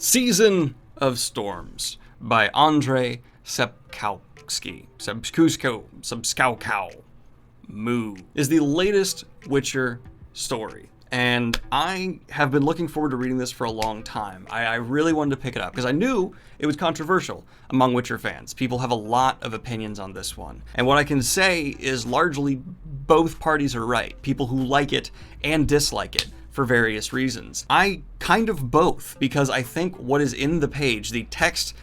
Season of Storms by Andrzej Sapkowski. Moo is the latest Witcher story. And I have been looking forward to reading this for a long time. I really wanted to pick it up because I knew it was controversial among Witcher fans. People have a lot of opinions on this one. And what I can say is largely both parties are right. People who like it and dislike it for various reasons. I kind of both, because I think what is in the page, the text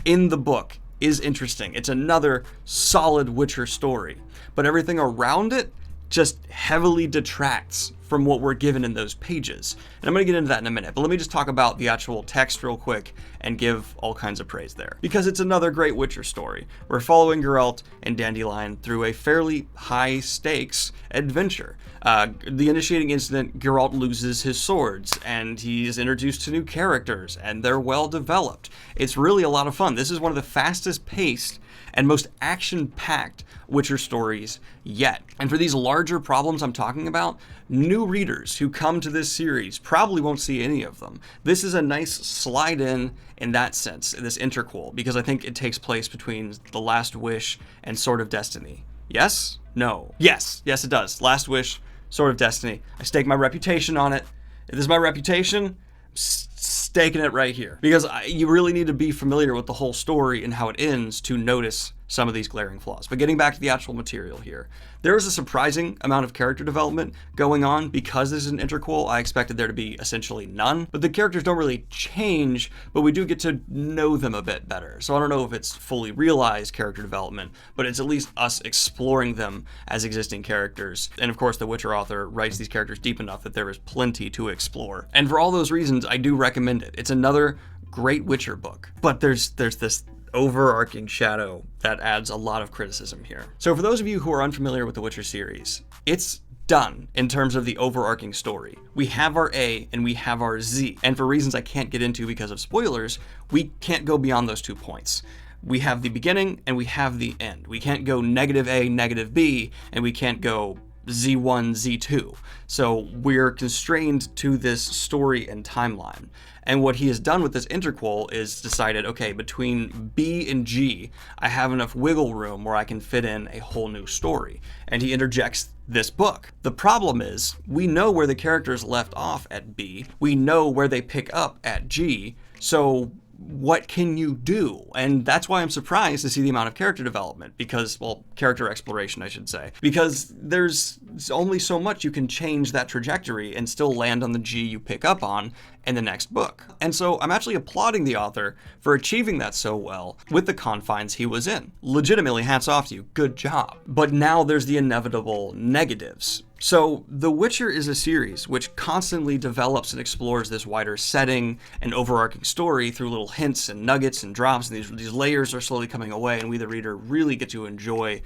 in the book, is interesting. It's another solid Witcher story. But everything around it just heavily detracts from what we're given in those pages. And I'm going to get into that in a minute, but let me just talk about the actual text real quick and give all kinds of praise there. Because it's another great Witcher story. We're following Geralt and Dandelion through a fairly high-stakes adventure. The initiating incident, Geralt loses his swords, and he's introduced to new characters, and they're well-developed. It's really a lot of fun. This is one of the fastest-paced and most action-packed Witcher stories yet. And for these larger problems I'm talking about, new readers who come to this series probably won't see any of them. This is a nice slide in that sense, this interquel, because I think it takes place between The Last Wish and Sword of Destiny. Yes? No. Yes, it does. Last Wish, Sword of Destiny. I stake my reputation on it. If this is my reputation, staking it right here. Because you really need to be familiar with the whole story and how it ends to notice some of these glaring flaws. But getting back to the actual material here, there is a surprising amount of character development going on because this is an interquel. I expected there to be essentially none, but the characters don't really change, but we do get to know them a bit better. So I don't know if it's fully realized character development, but it's at least us exploring them as existing characters. And of course, the Witcher author writes these characters deep enough that there is plenty to explore. And for all those reasons, I do recommend it. It's another great Witcher book, but there's this overarching shadow that adds a lot of criticism here. So for those of you who are unfamiliar with the Witcher series, it's done in terms of the overarching story. We have our A and we have our Z, and for reasons I can't get into because of spoilers, we can't go beyond those 2 points. We have the beginning and we have the end. We can't go negative A, negative B, and we can't go Z1, Z2. So we're constrained to this story and timeline. And what he has done with this interquel is decided, okay, between B and G, I have enough wiggle room where I can fit in a whole new story. And he interjects this book. The problem is, we know where the characters left off at B. We know where they pick up at G. So what can you do? And that's why I'm surprised to see the amount of character development, because, well, character exploration, I should say, because there's only so much you can change that trajectory and still land on the G you pick up on in the next book. And so I'm actually applauding the author for achieving that so well with the confines he was in. Legitimately, hats off to you. Good job. But now there's the inevitable negatives. So The Witcher is a series which constantly develops and explores this wider setting and overarching story through little hints and nuggets and drops, and these layers are slowly coming away, and we, the reader, really get to enjoy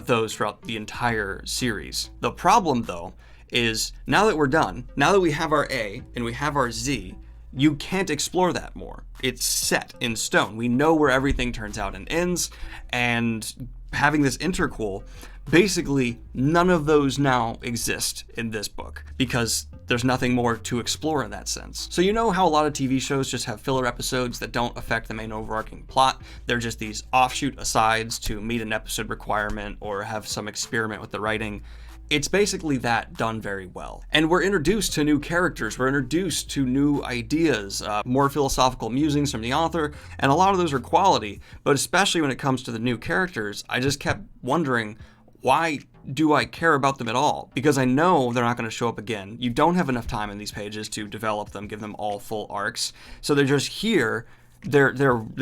those throughout the entire series. The problem, though, is now that we're done, now that we have our A and we have our Z, you can't explore that more. It's set in stone. We know where everything turns out and ends, and having this interquel, basically none of those now exist in this book because there's nothing more to explore in that sense. So you know how a lot of TV shows just have filler episodes that don't affect the main overarching plot? They're just these offshoot asides to meet an episode requirement or have some experiment with the writing. It's basically that done very well. And we're introduced to new characters, we're introduced to new ideas, more philosophical musings from the author, and a lot of those are quality, but especially when it comes to the new characters, I just kept wondering, why do I care about them at all? Because I know they're not going to show up again. You don't have enough time in these pages to develop them, give them all full arcs, so they're just here. They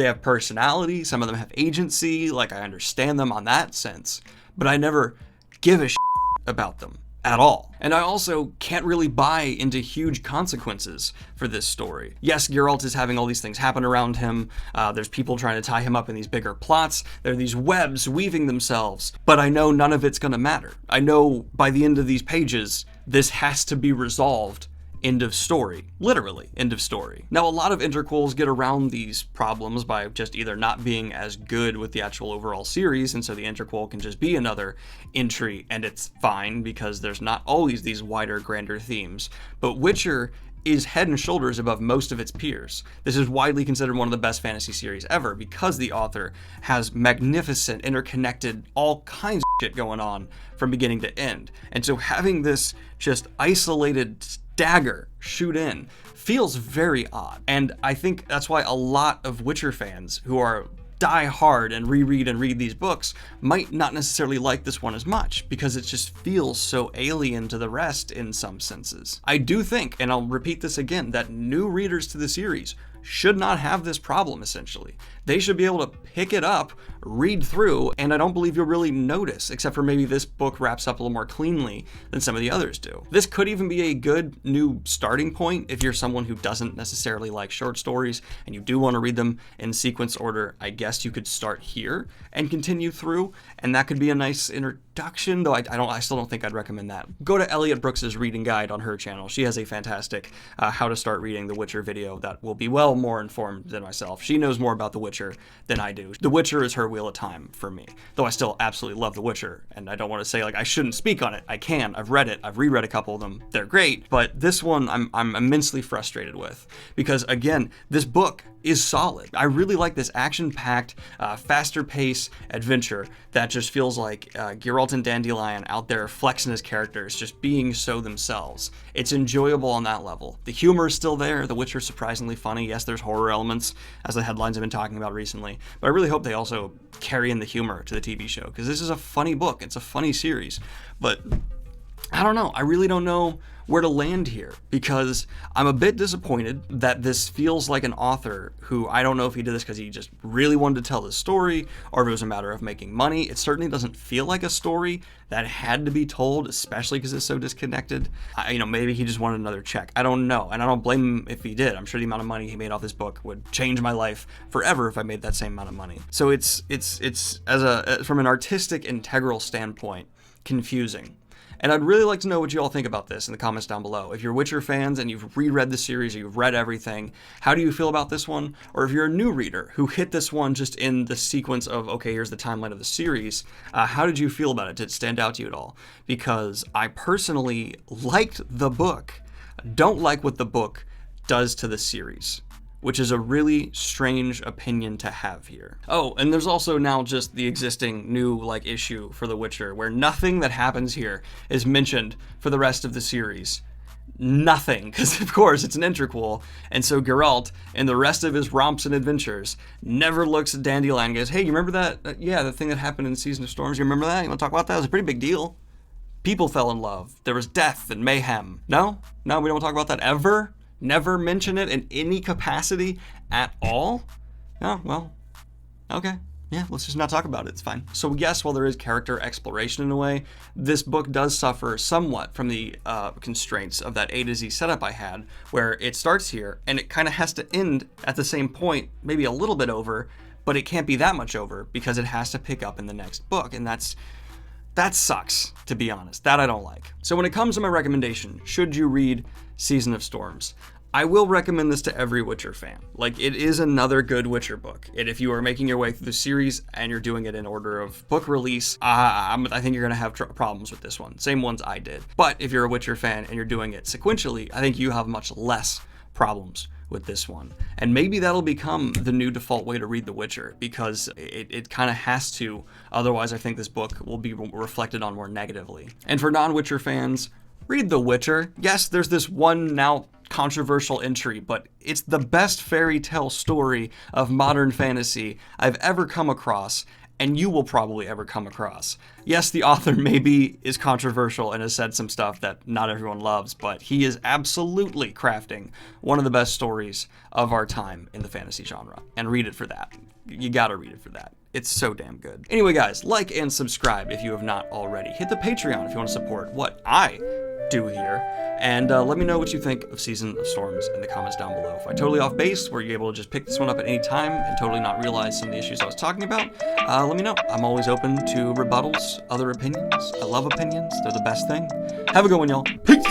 have personality, some of them have agency, like I understand them on that sense, but I never give a about them at all. And I also can't really buy into huge consequences for this story. Yes, Geralt is having all these things happen around him. There's people trying to tie him up in these bigger plots. There are these webs weaving themselves, but I know none of it's going to matter. I know by the end of these pages, this has to be resolved. End of story. Literally, end of story. Now, a lot of interquels get around these problems by just either not being as good with the actual overall series, and so the interquel can just be another entry, and it's fine because there's not always these wider, grander themes. But Witcher is head and shoulders above most of its peers. This is widely considered one of the best fantasy series ever because the author has magnificent, interconnected, all kinds of shit going on from beginning to end. And so having this just isolated dagger shoot in feels very odd. And I think that's why a lot of Witcher fans who are die hard and reread and read these books might not necessarily like this one as much because it just feels so alien to the rest in some senses. I do think, and I'll repeat this again, that new readers to the series should not have this problem, essentially. They should be able to pick it up, read through, and I don't believe you'll really notice, except for maybe this book wraps up a little more cleanly than some of the others do. This could even be a good new starting point if you're someone who doesn't necessarily like short stories and you do want to read them in sequence order. I guess you could start here and continue through, and that could be a nice introduction, though I still don't think I'd recommend that. Go to Elliot Brooks's reading guide on her channel. She has a fantastic how to start reading The Witcher video that will be well more informed than myself. She knows more about The Witcher than I do. The Witcher is her wheel of time for me, though I still absolutely love The Witcher, and I don't want to say like I shouldn't speak on it. I can. I've read it. I've reread a couple of them. They're great, but this one I'm immensely frustrated with because, again, this book is solid. I really like this action-packed, faster pace adventure that just feels like Geralt and Dandelion out there flexing his characters, just being so themselves. It's enjoyable on that level. The humor is still there. The Witcher's surprisingly funny. Yes, there's horror elements, as the headlines have been talking about recently, but I really hope they also carry in the humor to the TV show, because this is a funny book. It's a funny series, but I don't know. I really don't know where to land here, because I'm a bit disappointed that this feels like an author who, I don't know if he did this because he just really wanted to tell the story or if it was a matter of making money. It certainly doesn't feel like a story that had to be told, especially because it's so disconnected. Maybe he just wanted another check. I don't know, and I don't blame him if he did. I'm sure the amount of money he made off this book would change my life forever if I made that same amount of money. So it's from an artistic integral standpoint, confusing. And I'd really like to know what you all think about this in the comments down below. If you're Witcher fans and you've reread the series, or you've read everything, how do you feel about this one? Or if you're a new reader who hit this one just in the sequence of, okay, here's the timeline of the series, how did you feel about it? Did it stand out to you at all? Because I personally liked the book, don't like what the book does to the series, which is a really strange opinion to have here. Oh, and there's also now just the existing new issue for The Witcher, where nothing that happens here is mentioned for the rest of the series. Nothing, because of course it's an interquel, and so Geralt, in the rest of his romps and adventures, never looks at Dandelion and goes, hey, you remember that? Yeah, the thing that happened in Season of Storms, you remember that? You want to talk about that? It was a pretty big deal. People fell in love. There was death and mayhem. No, we don't want to talk about that ever? Never mention it in any capacity at all? Oh, well, okay. Yeah, let's just not talk about it. It's fine. So yes, while there is character exploration in a way, this book does suffer somewhat from the constraints of that A to Z setup I had, where it starts here and it kind of has to end at the same point, maybe a little bit over, but it can't be that much over because it has to pick up in the next book, and that sucks, to be honest. That I don't like. So when it comes to my recommendation, should you read Season of Storms? I will recommend this to every Witcher fan. It is another good Witcher book. And if you are making your way through the series and you're doing it in order of book release, I think you're going to have problems with this one. Same ones I did. But if you're a Witcher fan and you're doing it sequentially, I think you have much less problems with this one. And maybe that'll become the new default way to read The Witcher, because it kind of has to. Otherwise, I think this book will be reflected on more negatively. And for non-Witcher fans, read The Witcher. Yes, there's this one now controversial entry, but it's the best fairy tale story of modern fantasy I've ever come across, and you will probably ever come across. Yes, the author maybe is controversial and has said some stuff that not everyone loves, but he is absolutely crafting one of the best stories of our time in the fantasy genre. And read it for that. You gotta read it for that. It's so damn good. Anyway, guys, like and subscribe if you have not already. Hit the Patreon if you want to support what I do here. And let me know what you think of Season of Storms in the comments down below. If I totally off base, were you able to just pick this one up at any time and totally not realize some of the issues I was talking about? Let me know. I'm always open to rebuttals, other opinions. I love opinions. They're the best thing. Have a good one, y'all. Peace!